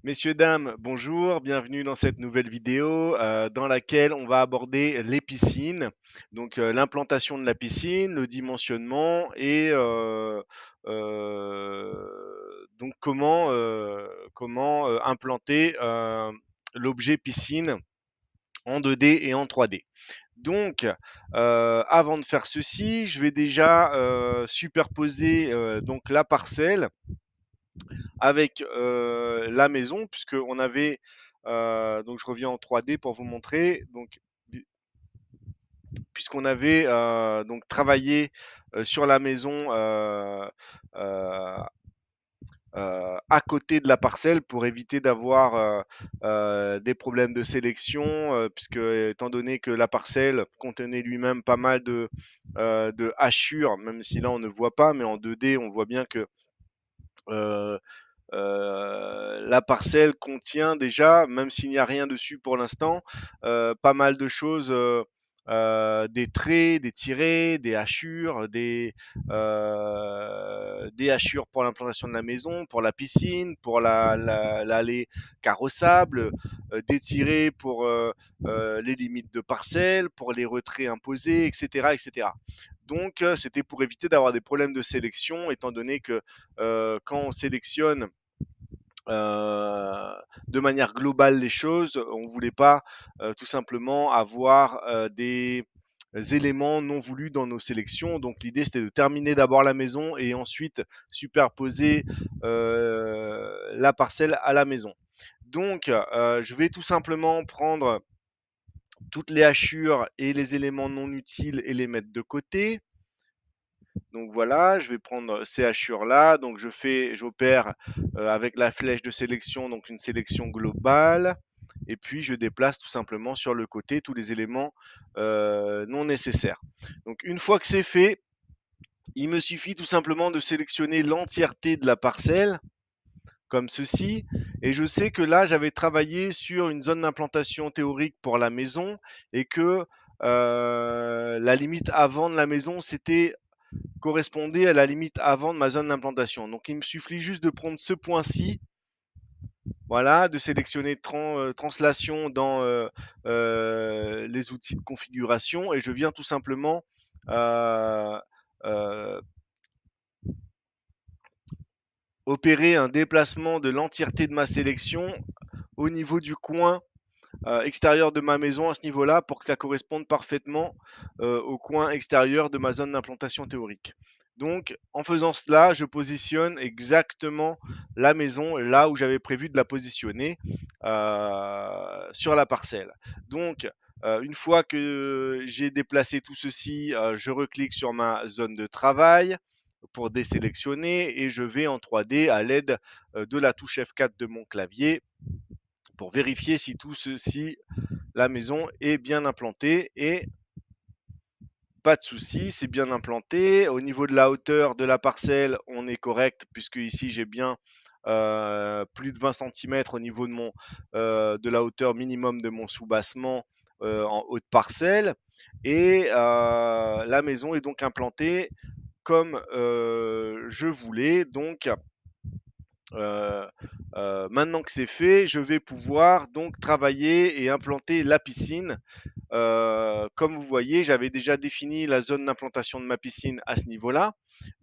Messieurs, dames, bonjour, bienvenue dans cette nouvelle vidéo dans laquelle on va aborder les piscines, donc l'implantation de la piscine, le dimensionnement et donc comment implanter l'objet piscine en 2D et en 3D. Donc, avant de faire ceci, je vais déjà superposer donc la parcelle avec la maison, puisqu'on avait, donc je reviens en 3D pour vous montrer, donc puisqu'on avait donc travaillé sur la maison à côté de la parcelle pour éviter d'avoir des problèmes de sélection, puisque étant donné que la parcelle contenait lui-même pas mal de hachures, même si là on ne voit pas, mais en 2D on voit bien que euh, la parcelle contient déjà, même s'il n'y a rien dessus pour l'instant, pas mal de choses, des traits, des tirets, des hachures pour l'implantation de la maison, pour la piscine, pour l'allée carrossable, des tirets pour les limites de parcelle, pour les retraits imposés, etc. etc. Donc, c'était pour éviter d'avoir des problèmes de sélection, étant donné que quand on sélectionne euh, de manière globale les choses. On ne voulait pas tout simplement avoir des éléments non voulus dans nos sélections. Donc l'idée c'était de terminer d'abord la maison et ensuite superposer la parcelle à la maison. Donc je vais tout simplement prendre toutes les hachures et les éléments non utiles et les mettre de côté. Donc voilà, je vais prendre ces hachures-là. Donc j'opère avec la flèche de sélection, donc une sélection globale. Et puis je déplace tout simplement sur le côté tous les éléments non nécessaires. Donc une fois que c'est fait, il me suffit tout simplement de sélectionner l'entièreté de la parcelle, comme ceci. Et je sais que là, j'avais travaillé sur une zone d'implantation théorique pour la maison et que la limite avant de la maison, c'était correspondait à la limite avant de ma zone d'implantation. Donc il me suffit juste de prendre ce point-ci, voilà, de sélectionner translation dans les outils de configuration et je viens tout simplement euh, euh, opérer un déplacement de l'entièreté de ma sélection au niveau du coin extérieur de ma maison à ce niveau-là pour que ça corresponde parfaitement au coin extérieur de ma zone d'implantation théorique. Donc, en faisant cela, je positionne exactement la maison là où j'avais prévu de la positionner sur la parcelle. Donc, une fois que j'ai déplacé tout ceci, je reclique sur ma zone de travail pour désélectionner et je vais en 3D à l'aide de la touche F4 de mon clavier pour vérifier si la maison est bien implantée et pas de souci, c'est bien implanté. Au niveau de la hauteur de la parcelle, on est correct puisque ici j'ai bien plus de 20 cm au niveau de la hauteur minimum de mon soubassement en haute parcelle. Et la maison est donc implantée comme je voulais. Donc euh, maintenant que c'est fait, je vais pouvoir donc travailler et implanter la piscine. Comme vous voyez, j'avais déjà défini la zone d'implantation de ma piscine à ce niveau-là.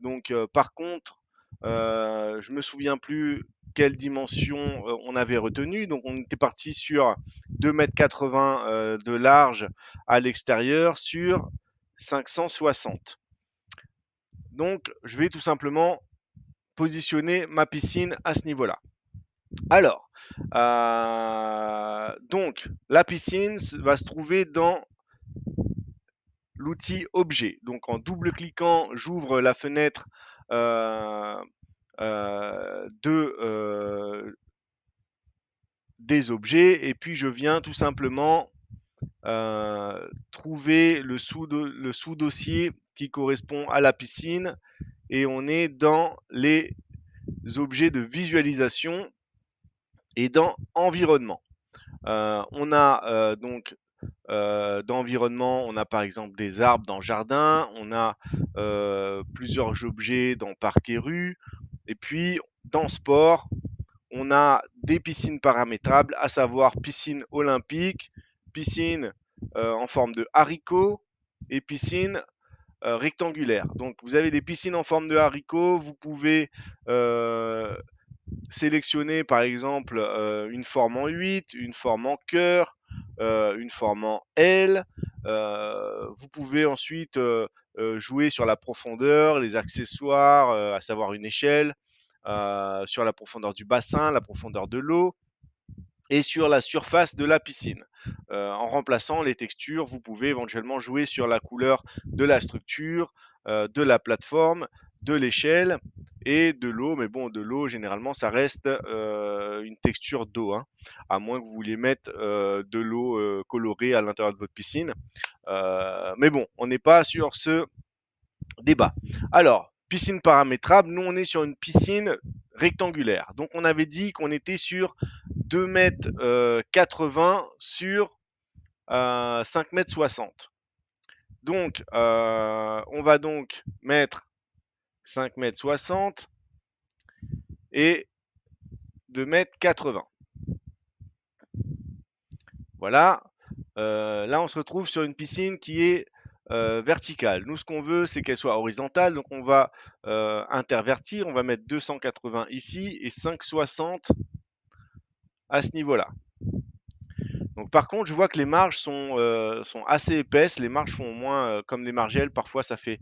Donc, par contre, je me souviens plus quelle dimension on avait retenu. Donc, on était parti sur 2,80 m de large à l'extérieur sur 560. Donc, je vais tout simplement positionner ma piscine à ce niveau-là. Alors, donc, la piscine va se trouver dans l'outil objet. Donc en double-cliquant, j'ouvre la fenêtre euh, des objets et puis je viens tout simplement trouver le sous-dossier qui correspond à la piscine et on est dans les objets de visualisation et dans environnement. On a donc d'environnement, on a par exemple des arbres dans le jardin, on a plusieurs objets dans parc et rue, et puis dans sport, on a des piscines paramétrables, à savoir piscine olympique, piscine en forme de haricot et piscine rectangulaire. Donc vous avez des piscines en forme de haricot, vous pouvez sélectionner par exemple une forme en 8, une forme en cœur, une forme en L. Vous pouvez ensuite jouer sur la profondeur, les accessoires, à savoir une échelle, sur la profondeur du bassin, la profondeur de l'eau et sur la surface de la piscine. En remplaçant les textures, vous pouvez éventuellement jouer sur la couleur de la structure, de la plateforme, de l'échelle et de l'eau. Mais bon, de l'eau, généralement, ça reste une texture d'eau, hein, à moins que vous vouliez mettre de l'eau colorée à l'intérieur de votre piscine. Mais bon, on n'est pas sur ce débat. Alors, piscine paramétrable, nous on est sur une piscine rectangulaire. Donc on avait dit qu'on était sur 2 m 80 sur 5 m 60. Donc on va donc mettre 5 m 60 et 2 m 80. Voilà. Là, on se retrouve sur une piscine qui est verticale. Nous, ce qu'on veut, c'est qu'elle soit horizontale. Donc, on va intervertir. On va mettre 280 ici et 560 à ce niveau-là. Donc, par contre, je vois que les marges sont assez épaisses. Les marges font au moins, comme les margelles, parfois ça fait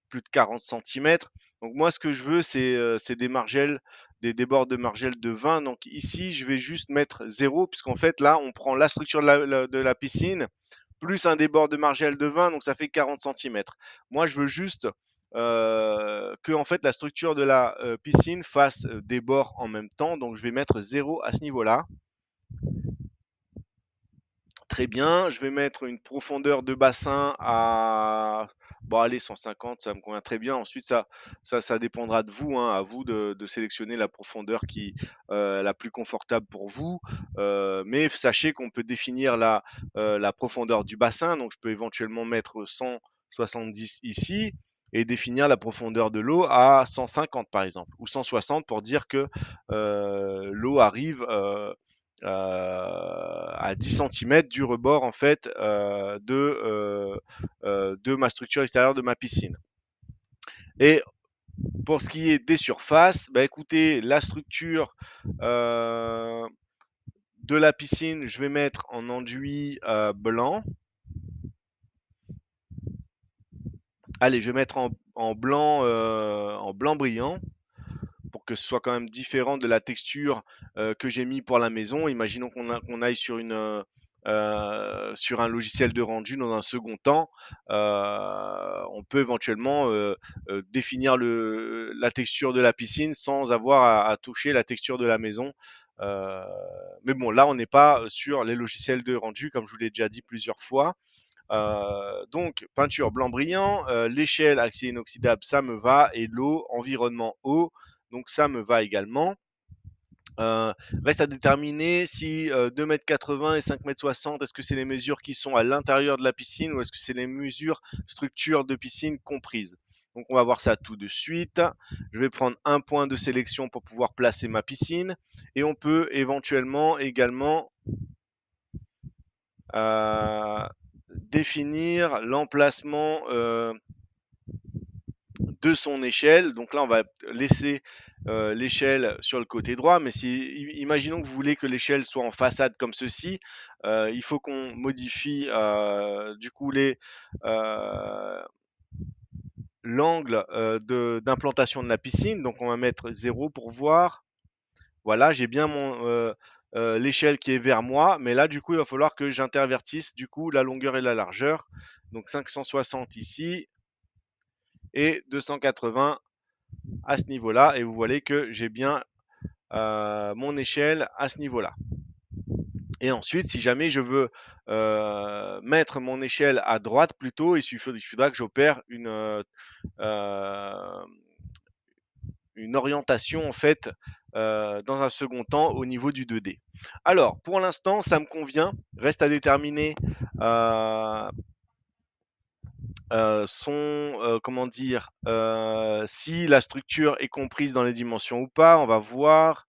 plus de 40 cm. Donc, moi, ce que je veux, c'est des margelles, des bords de margelles de 20. Donc, ici, je vais juste mettre 0, puisqu'en fait, là, on prend la structure de la piscine, plus un débord de margelle de 20, donc ça fait 40 cm. Moi, je veux juste que en fait, la structure de la piscine fasse des bords en même temps. Donc, je vais mettre 0 à ce niveau-là. Très bien, je vais mettre une profondeur de bassin à bon, allez, 150, ça me convient très bien. Ensuite, ça dépendra de vous, hein, à vous de sélectionner la profondeur qui la plus confortable pour vous. Mais sachez qu'on peut définir la profondeur du bassin. Donc, je peux éventuellement mettre 170 ici et définir la profondeur de l'eau à 150 par exemple, ou 160 pour dire que l'eau arrive à 10 cm du rebord en fait de ma structure extérieure de ma piscine. Et pour ce qui est des surfaces, bah écoutez, la structure de la piscine, je vais mettre en enduit blanc. Allez, je vais mettre en blanc brillant, pour que ce soit quand même différent de la texture que j'ai mis pour la maison. Imaginons qu'on aille sur un logiciel de rendu dans un second temps. On peut éventuellement définir la texture de la piscine sans avoir à toucher la texture de la maison. Euh, mais bon, là, on n'est pas sur les logiciels de rendu, comme je vous l'ai déjà dit plusieurs fois. Donc, peinture blanc brillant, l'échelle acier inoxydable, ça me va, et l'eau, environnement eau, donc ça me va également. Reste à déterminer si 2 m 80 et 5 m 60, est-ce que c'est les mesures qui sont à l'intérieur de la piscine ou est-ce que c'est les mesures structure de piscine comprises. Donc on va voir ça tout de suite. Je vais prendre un point de sélection pour pouvoir placer ma piscine et on peut éventuellement également définir l'emplacement de son échelle. Donc là, on va laisser l'échelle sur le côté droit, mais imaginons que vous voulez que l'échelle soit en façade comme ceci, il faut qu'on modifie du coup l'angle d'implantation de la piscine. Donc on va mettre 0 pour voir. Voilà, j'ai bien l'échelle qui est vers moi, mais là du coup il va falloir que j'intervertisse du coup la longueur et la largeur. Donc 560 ici et 280 à ce niveau-là, et vous voyez que j'ai bien mon échelle à ce niveau-là. Et ensuite, si jamais je veux mettre mon échelle à droite plutôt, il faudra que j'opère une orientation en fait dans un second temps au niveau du 2D. Alors, pour l'instant, ça me convient. Reste à déterminer comment dire, si la structure est comprise dans les dimensions ou pas. On va voir.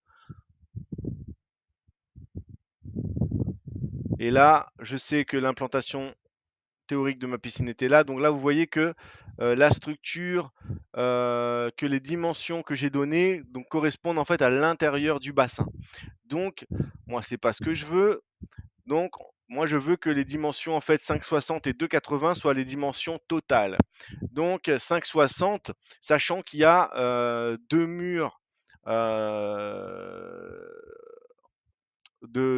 Et là, je sais que l'implantation théorique de ma piscine était là. Donc là, vous voyez que la structure, que les dimensions que j'ai données donc, correspondent en fait à l'intérieur du bassin. Donc, moi, c'est pas ce que je veux. Donc, moi, je veux que les dimensions en fait 5,60 et 2,80 soient les dimensions totales. Donc, 5,60, sachant qu'il y a deux murs euh,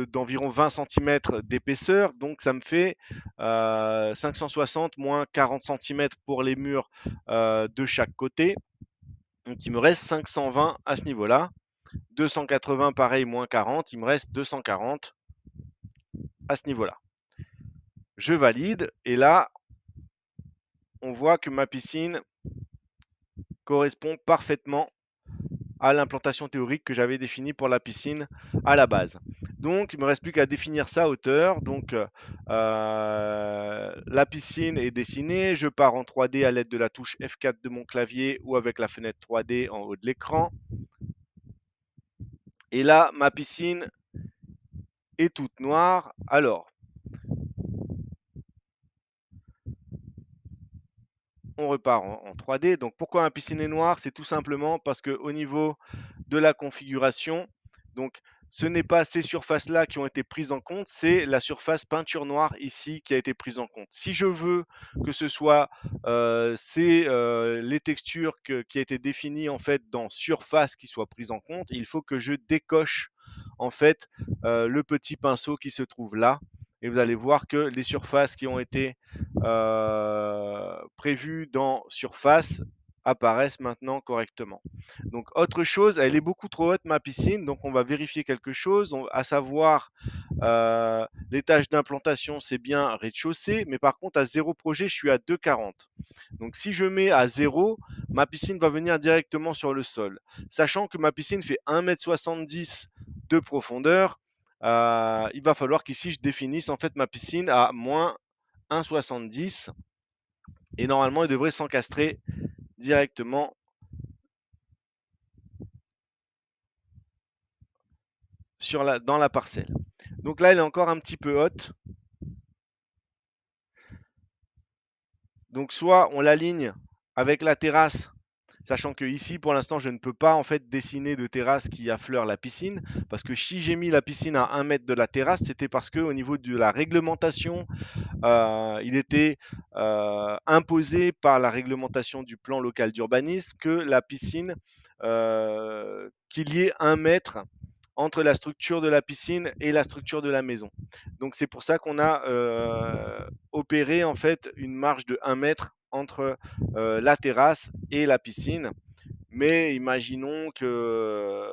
d'environ 20 cm d'épaisseur, donc ça me fait 560 moins 40 cm pour les murs de chaque côté. Donc il me reste 520 à ce niveau-là. 280 pareil moins 40, il me reste 240 à ce niveau-là. Je valide et là on voit que ma piscine correspond parfaitement à l'implantation théorique que j'avais définie pour la piscine à la base. Donc, il ne me reste plus qu'à définir sa hauteur. Donc, la piscine est dessinée. Je pars en 3D à l'aide de la touche F4 de mon clavier ou avec la fenêtre 3D en haut de l'écran. Et là, ma piscine est toute noire. Alors, on repart en 3D. Donc, pourquoi ma piscine est noire? C'est tout simplement parce qu'au niveau de la configuration, donc ce n'est pas ces surfaces-là qui ont été prises en compte, c'est la surface peinture noire ici qui a été prise en compte. Si je veux que ce soit les textures qui a été définies en fait dans surface qui soient prises en compte, il faut que je décoche en fait le petit pinceau qui se trouve là. Et vous allez voir que les surfaces qui ont été prévues dans surface apparaissent maintenant correctement. Donc autre chose, elle est beaucoup trop haute ma piscine, donc on va vérifier quelque chose, à savoir l'étage d'implantation c'est bien rez-de-chaussée, mais par contre à zéro projet je suis à 2,40. Donc si je mets à zéro, ma piscine va venir directement sur le sol. Sachant que ma piscine fait 1,70 m de profondeur, il va falloir qu'ici je définisse en fait ma piscine à moins 1,70 et normalement il devrait s'encastrer directement dans la parcelle. Donc là, elle est encore un petit peu haute. Donc soit on l'aligne avec la terrasse, sachant que ici, pour l'instant, je ne peux pas en fait dessiner de terrasse qui affleure la piscine, parce que si j'ai mis la piscine à 1 mètre de la terrasse, c'était parce que au niveau de la réglementation, il était imposé par la réglementation du plan local d'urbanisme que la piscine, qu'il y ait 1 mètre entre la structure de la piscine et la structure de la maison. Donc c'est pour ça qu'on a opéré en fait une marge de 1 mètre entre la terrasse et la piscine. Mais imaginons que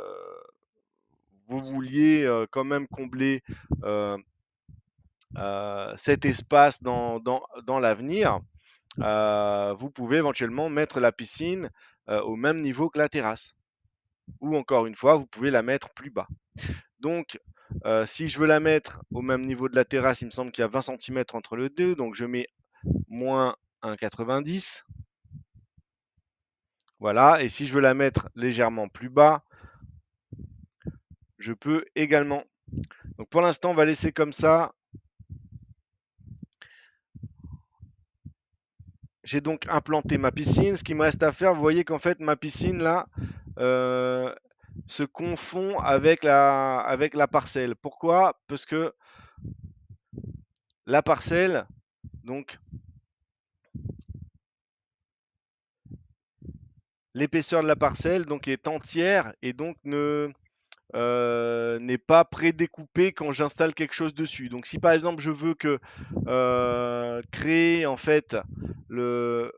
vous vouliez quand même combler euh, cet espace dans l'avenir. Vous pouvez éventuellement mettre la piscine au même niveau que la terrasse. Ou encore une fois, vous pouvez la mettre plus bas. Donc, si je veux la mettre au même niveau de la terrasse, il me semble qu'il y a 20 cm entre les deux. Donc, je mets moins 1,90. Voilà. Et si je veux la mettre légèrement plus bas, je peux également. Donc, pour l'instant, on va laisser comme ça. J'ai donc implanté ma piscine. Ce qui me reste à faire, vous voyez qu'en fait, ma piscine, là, se confond avec la parcelle. Pourquoi? Parce que la parcelle, donc l'épaisseur de la parcelle donc est entière et donc n'est pas prédécoupée quand j'installe quelque chose dessus. Donc si par exemple je veux que créer en fait le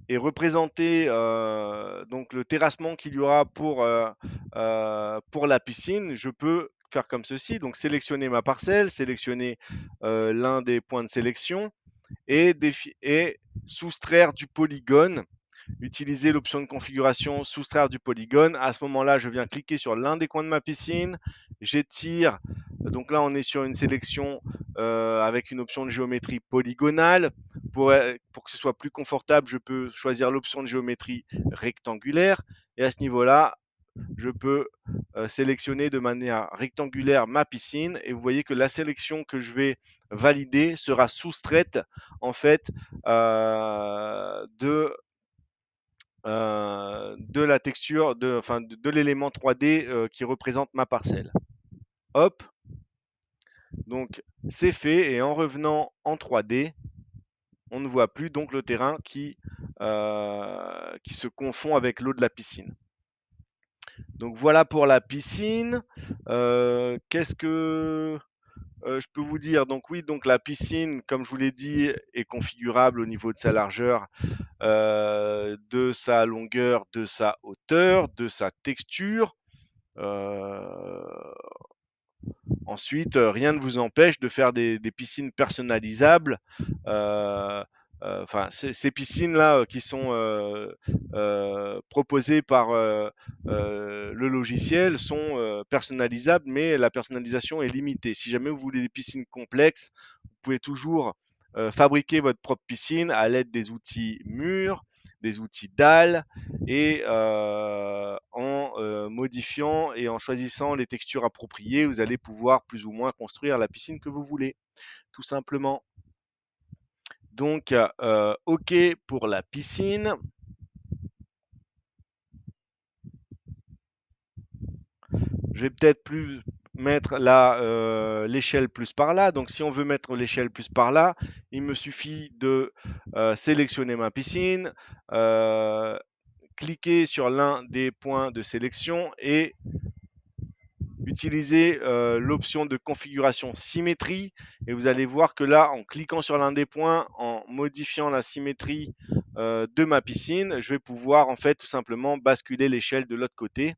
et représenter donc le terrassement qu'il y aura pour la piscine, je peux faire comme ceci. Donc sélectionner ma parcelle, sélectionner l'un des points de sélection et soustraire du polygone, utiliser l'option de configuration, soustraire du polygone. À ce moment-là, je viens cliquer sur l'un des coins de ma piscine, j'étire. Donc là, on est sur une sélection avec une option de géométrie polygonale. Pour que ce soit plus confortable, je peux choisir l'option de géométrie rectangulaire. Et à ce niveau-là, je peux sélectionner de manière rectangulaire ma piscine et vous voyez que la sélection que je vais valider sera soustraite en fait de la texture, de l'élément 3D qui représente ma parcelle. Hop, donc c'est fait et en revenant en 3D, on ne voit plus donc le terrain qui se confond avec l'eau de la piscine. Donc voilà pour la piscine. Qu'est-ce que je peux vous dire? Donc oui, donc la piscine, comme je vous l'ai dit, est configurable au niveau de sa largeur, de sa longueur, de sa hauteur, de sa texture. Euh, Ensuite, rien ne vous empêche de faire des piscines personnalisables. Euh, ces piscines-là qui sont proposées par le logiciel sont personnalisables, mais la personnalisation est limitée. Si jamais vous voulez des piscines complexes, vous pouvez toujours fabriquer votre propre piscine à l'aide des outils murs, des outils dalles et en modifiant et en choisissant les textures appropriées, vous allez pouvoir plus ou moins construire la piscine que vous voulez, tout simplement. Donc, OK pour la piscine. Je vais peut-être plus mettre l'échelle plus par là. Donc, si on veut mettre l'échelle plus par là, il me suffit de sélectionner ma piscine, cliquer sur l'un des points de sélection et utiliser l'option de configuration symétrie et vous allez voir que là, en cliquant sur l'un des points, en modifiant la symétrie de ma piscine, je vais pouvoir en fait tout simplement basculer l'échelle de l'autre côté.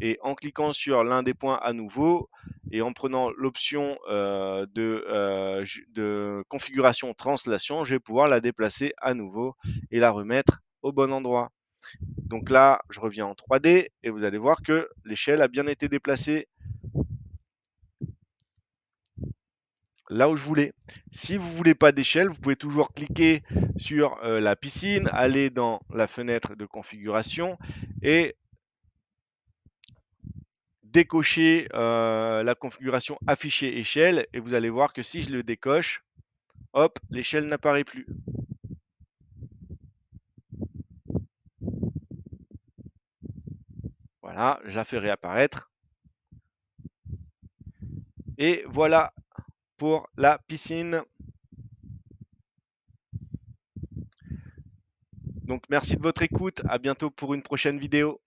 Et en cliquant sur l'un des points à nouveau et en prenant l'option de configuration translation, je vais pouvoir la déplacer à nouveau et la remettre au bon endroit. Donc là, je reviens en 3D et vous allez voir que l'échelle a bien été déplacée là où je voulais. Si vous ne voulez pas d'échelle, vous pouvez toujours cliquer sur la piscine, aller dans la fenêtre de configuration et décocher la configuration afficher échelle et vous allez voir que si je le décoche, hop, l'échelle n'apparaît plus. Voilà, je la fais réapparaître. Et voilà pour la piscine. Donc merci de votre écoute, à bientôt pour une prochaine vidéo.